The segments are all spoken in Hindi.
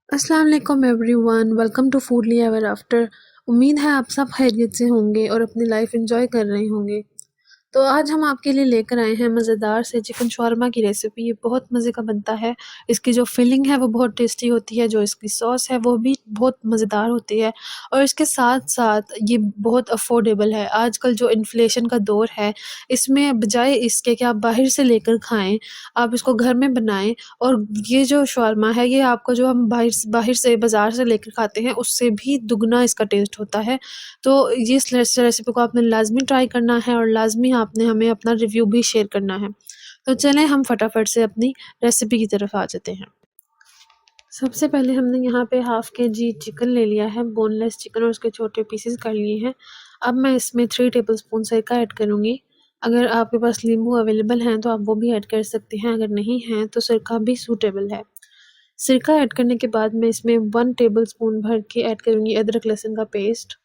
अस्सलाम वालेकुम everyone, welcome to Foodly ever after. उम्मीद है आप सब खैरियत से होंगे और अपनी लाइफ एंजॉय कर रहे होंगे। तो आज हम आपके लिए लेकर आए हैं मज़ेदार से चिकन शॉर्मा की रेसिपी। ये बहुत मज़े का बनता है। इसकी जो फिलिंग है वो बहुत टेस्टी होती है, जो इसकी सॉस है वो भी बहुत मज़ेदार होती है और इसके साथ-साथ ये बहुत अफोर्डेबल है। आजकल जो इन्फ्लेशन का दौर है, इसमें बजाय इसके कि आप बाहर से लेकर खाएँ, आप इसको घर में बनाएँ और ये जो शॉर्मा है ये आपको जो हम बाहर से बाज़ार से लेकर खाते हैं, उससे भी दुगना इसका टेस्ट होता है। तो ये इस रेसिपी को आपने लाज़मी ट्राई करना है और लाज़मी आपने हमें अपना रिव्यू भी शेयर करना है। तो चलें हम फटाफट से अपनी रेसिपी की तरफ आ जाते हैं। सबसे पहले हमने यहाँ पे हाफ़ केजी चिकन ले लिया है, बोनलेस चिकन और उसके छोटे पीसेस कर लिए हैं। अब मैं इसमें 3 टेबलस्पून सिरका ऐड करूँगी। अगर आपके पास नींबू अवेलेबल हैं तो आप वो भी ऐड कर सकते हैं, अगर नहीं हैं तो सिरका भी सूटेबल है। सिरका ऐड करने के बाद मैं इसमें 1 टेबलस्पून भर के ऐड करूँगी अदरक लहसुन का पेस्ट।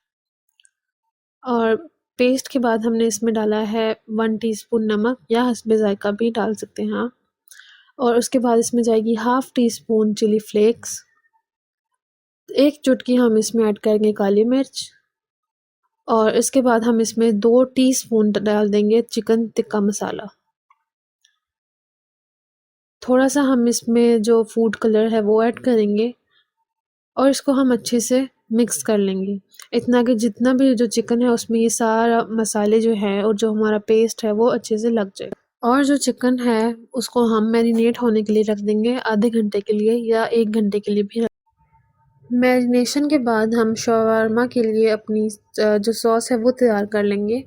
और पेस्ट के बाद हमने इसमें डाला है 1 टीस्पून नमक या हस्बे ज़ायक़ा भी डाल सकते हैं आप। और उसके बाद इसमें जाएगी half teaspoon chilli flakes. 1 चुटकी हम इसमें ऐड करेंगे काली मिर्च और इसके बाद हम इसमें 2 टीस्पून डाल देंगे चिकन टिक्का मसाला। थोड़ा-सा हम इसमें जो फूड कलर है वो ऐड करेंगे और इसको हम अच्छे से मिक्स कर लेंगे। इतना कि जितना भी जो चिकन है उसमें ये सारा मसाले जो हैं और जो हमारा पेस्ट है वो अच्छे से लग जाए। और जो चिकन है उसको हम मैरिनेट होने के लिए रख देंगे आधे घंटे के लिए या 1 घंटे के लिए भी मैरिनेशन के बाद हम शवारमा के लिए अपनी जो सॉस है वो तैयार कर लेंगे।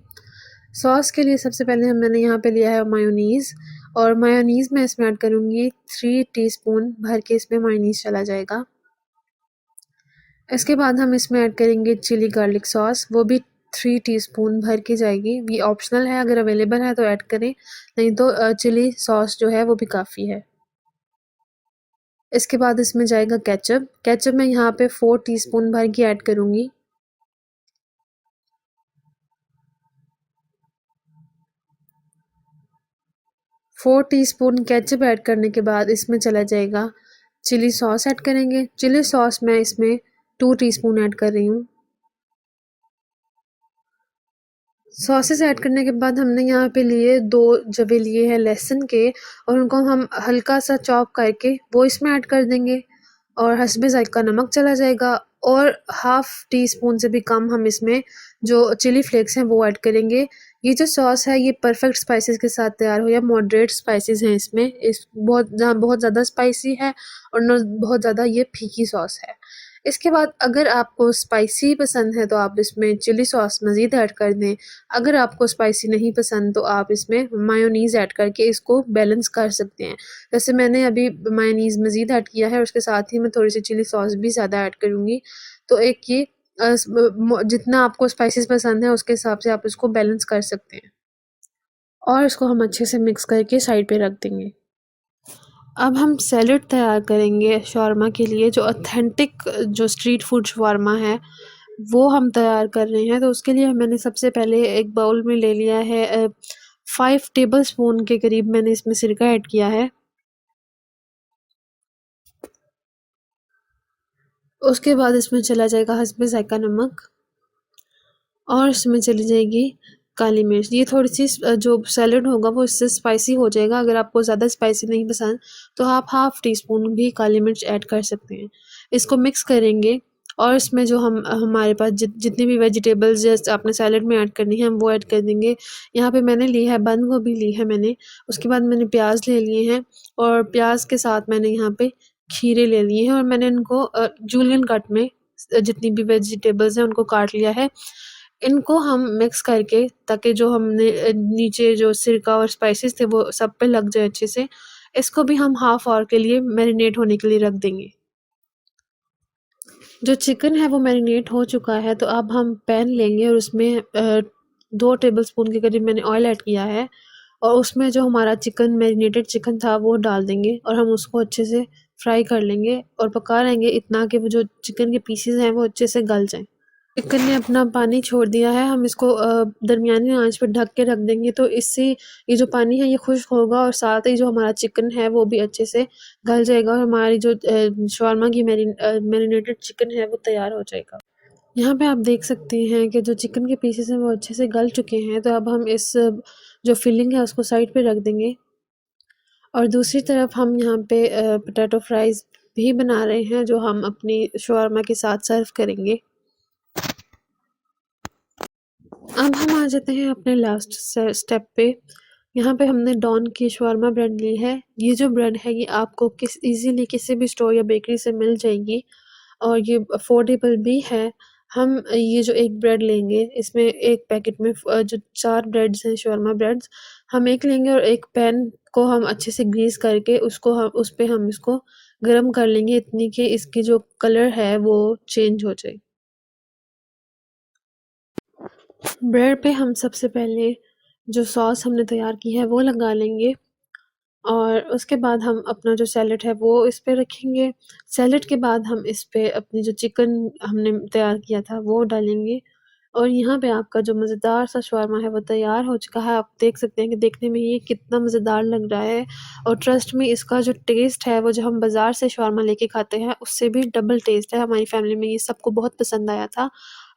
सॉस के लिए सबसे पहले मैंने यहाँ पे लिया है मेयोनीज़ और मेयोनीज़ मैं इसमें ऐड करूँगी 3 टीस्पून भर के इसमें मेयोनीज़ चला जाएगा। इसके बाद हम इसमें ऐड करेंगे चिली गार्लिक सॉस, वो भी 3 टीस्पून भर के जाएगी। ये ऑप्शनल है, अगर अवेलेबल है तो ऐड करें, नहीं तो चिली सॉस जो है वो भी काफ़ी है। इसके बाद इसमें जाएगा केचप। केचप मैं यहाँ पे 4 टीस्पून भर के ऐड करूँगी। फोर टीस्पून केचप ऐड करने के बाद इसमें चला जाएगा चिली सॉस ऐड करेंगे। चिली सॉस मैं इसमें 2 टीस्पून ऐड कर रही हूँ। सॉसेस ऐड करने के बाद हमने यहाँ पे लिए 2 जवे लिए हैं लहसुन के और उनको हम हल्का सा चॉप करके वो इसमें ऐड कर देंगे और हस्बे ज़ायक़ा नमक चला जाएगा और हाफ़ टी स्पून से भी कम हम इसमें जो चिली फ्लेक्स हैं वो ऐड करेंगे। ये जो सॉस है ये परफेक्ट स्पाइसेस के साथ तैयार हो या मॉडरेट स्पाइसेस हैं इसमें, इस बहुत ज़्यादा स्पाइसी है और ना बहुत ज़्यादा ये फीकी सॉस है। इसके बाद अगर आपको स्पाइसी पसंद है तो आप इसमें चिली सॉस मज़ीद ऐड कर दें। अगर आपको स्पाइसी नहीं पसंद तो आप इसमें मायोनीज़ ऐड करके इसको बैलेंस कर सकते हैं। जैसे मैंने अभी मायोनीज़ मज़ीद ऐड किया है और उसके साथ ही मैं थोड़ी सी चिली सॉस भी ज़्यादा ऐड करूँगी। तो एक ये जितना आपको स्पाइसेस पसंद है उसके हिसाब से आप इसको बैलेंस कर सकते हैं और इसको हम अच्छे से मिक्स करके साइड पे रख देंगे। अब हम सैलेड तैयार करेंगे शॉर्मा के लिए। जो ऑथेंटिक जो स्ट्रीट फूड शॉर्मा है वो हम तैयार कर रहे हैं। तो उसके लिए मैंने सबसे पहले एक बाउल में ले लिया है 5 टेबलस्पून के करीब मैंने इसमें सिरका ऐड किया है। उसके बाद इसमें चला जाएगा हस्बे ज़ायक़ा नमक और इसमें चली जाएगी काली मिर्च। ये थोड़ी सी जो सैलेड होगा वो इससे स्पाइसी हो जाएगा। अगर आपको ज़्यादा स्पाइसी नहीं पसंद तो आप हाफ़ टी स्पून भी काली मिर्च ऐड कर सकते हैं। इसको मिक्स करेंगे और इसमें जो हमारे पास जितनी भी वेजिटेबल्स जैसे आपने सैलेड में ऐड करनी है हम वो ऐड कर देंगे। यहाँ पे मैंने ली है बंद गोभी ली है मैंने। उसके बाद मैंने प्याज ले लिए हैं और प्याज के साथ मैंने यहाँ पे खीरे ले लिए हैं और मैंने इनको जूलियन कट में जितनी भी वेजिटेबल्स हैं उनको काट लिया है। इनको हम मिक्स करके ताकि जो हमने नीचे जो सिरका और स्पाइसेस थे वो सब पे लग जाए अच्छे से, इसको भी हम हाफ़ ऑवर के लिए मैरिनेट होने के लिए रख देंगे। जो चिकन है वो मैरिनेट हो चुका है तो अब हम पैन लेंगे और उसमें 2 टेबलस्पून के करीब मैंने ऑयल ऐड किया है और उसमें जो हमारा चिकन मैरिनेटेड चिकन था वो डाल देंगे और हम उसको अच्छे से फ्राई कर लेंगे और पका लेंगे इतना कि वो जो चिकन के पीसेस हैं वो अच्छे से गल जाएँ। चिकन ने अपना पानी छोड़ दिया है, हम इसको दरमियानी आँच पे ढक के रख देंगे, तो इससे ये जो पानी है ये खुश्क होगा और साथ ही जो हमारा चिकन है वो भी अच्छे से गल जाएगा और हमारी जो शॉर्मा की मैरिनेटेड चिकन है वो तैयार हो जाएगा। यहाँ पे आप देख सकते हैं कि जो चिकन के पीसेस हैं वो अच्छे से गल चुके हैं, तो अब हम इस जो फिलिंग है उसको साइड पे रख देंगे और दूसरी तरफ हम यहाँ पे पोटैटो फ्राइज़ भी बना रहे हैं, जो हम अपनी शॉर्मा के साथ सर्व करेंगे। अब हम आ जाते हैं अपने लास्ट स्टेप पे। यहाँ पे हमने डॉन की शवारमा ब्रेड ली है। ये जो ब्रेड है ये आपको इजीली किसी भी स्टोर या बेकरी से मिल जाएगी और ये अफोर्डेबल भी है। हम ये जो एक ब्रेड लेंगे इसमें एक पैकेट में जो 4 ब्रेड्स हैं शवारमा ब्रेड्स, हम एक लेंगे और एक पैन को हम अच्छे से ग्रीस करके उसको हम उस पे हम इसको गरम कर लेंगे इतनी कि इसकी जो कलर है वो चेंज हो जाए। ब्रेड पे हम सबसे पहले जो सॉस हमने तैयार की है वो लगा लेंगे और उसके बाद हम अपना जो सैलेड है वो इस पे रखेंगे। सैलेड के बाद हम इस पे अपनी जो चिकन हमने तैयार किया था वो डालेंगे और यहाँ पे आपका जो मज़ेदार सा शवारमा है वो तैयार हो चुका है। आप देख सकते हैं कि देखने में ये कितना मज़ेदार लग रहा है और ट्रस्ट मी इसका जो टेस्ट है वो जो हम बाज़ार से शवारमा लेके खाते हैं उससे भी डबल टेस्ट है। हमारी फैमिली में ये सबको बहुत पसंद आया था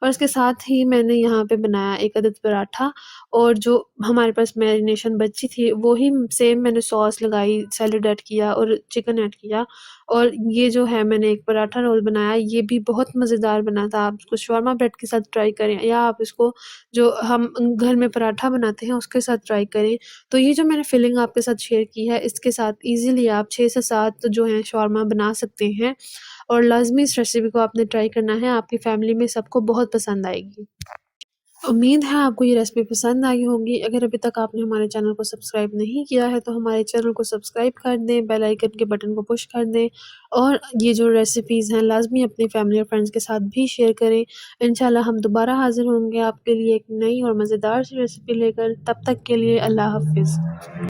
और इसके साथ ही मैंने यहाँ पे बनाया 1 अदद पराठा और जो हमारे पास मैरिनेशन बची थी वो ही सेम मैंने सॉस लगाई, सैलेड ऐड किया और चिकन ऐड किया और ये जो है मैंने एक पराठा रोल बनाया, ये भी बहुत मज़ेदार बना था। आप इसको शॉर्मा ब्रेड के साथ ट्राई करें या आप इसको जो हम घर में पराठा बनाते हैं उसके साथ ट्राई करें। तो ये जो मैंने फिलिंग आपके साथ शेयर की है इसके साथ ईज़िली आप 6 से 7 जो हैं शॉर्मा बना सकते हैं और लाज़मी इस रेसिपी को आपने ट्राई करना है, आपकी फैमिली में सबको बहुत पसंद आएगी। उम्मीद है आपको ये रेसिपी पसंद आई होगी। अगर अभी तक आपने हमारे चैनल को सब्सक्राइब नहीं किया है तो हमारे चैनल को सब्सक्राइब कर दें, बेल आइकन के बटन को पुश कर दें और ये जो रेसिपीज़ हैं लाज़मी अपनी फैमिली और फ्रेंड्स के साथ भी शेयर करें। इंशाल्लाह हम दोबारा हाज़िर होंगे आपके लिए एक नई और मज़ेदार सी रेसिपी लेकर। तब तक के लिए अल्लाह हाफ़िज़।